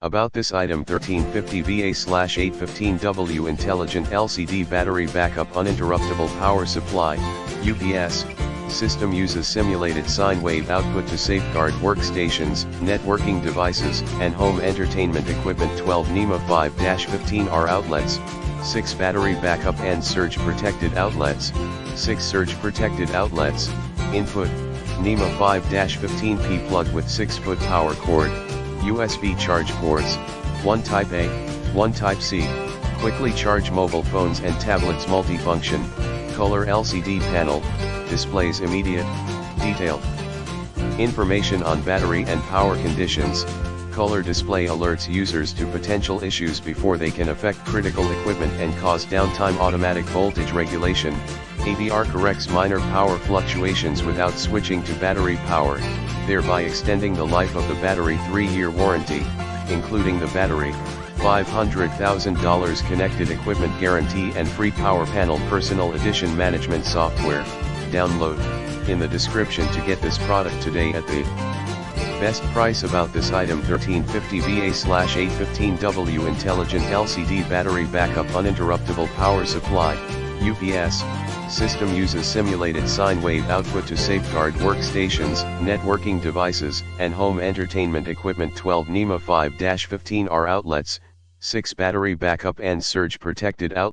About this item 1350VA/815W Intelligent LCD Battery Backup Uninterruptible Power Supply, UPS. System uses simulated sine wave output to safeguard workstations, networking devices, and home entertainment equipment. 12 NEMA 5-15R outlets, 6 battery backup and surge protected outlets, 6 surge protected outlets. Input, NEMA 5-15P plug with 6-foot power cord, USB charge ports, 1 Type A, 1 Type C, quickly charge mobile phones and tablets. Multifunction, color LCD panel, displays immediate, detailed information on battery and power conditions. Color display alerts users to potential issues before they can affect critical equipment and cause downtime. Automatic voltage regulation, AVR corrects minor power fluctuations without switching to battery power, thereby extending the life of the battery. 3-year warranty, including the battery, $500,000 connected equipment guarantee and free power panel. Personal edition management software. Download in the description to get this product today at the best price. About this item 1350VA/815W Intelligent LCD Battery Backup Uninterruptible Power Supply, UPS. System uses simulated sine wave output to safeguard workstations, networking devices, and home entertainment equipment. 12 NEMA 5-15R outlets, 6 battery backup and surge protected outlets.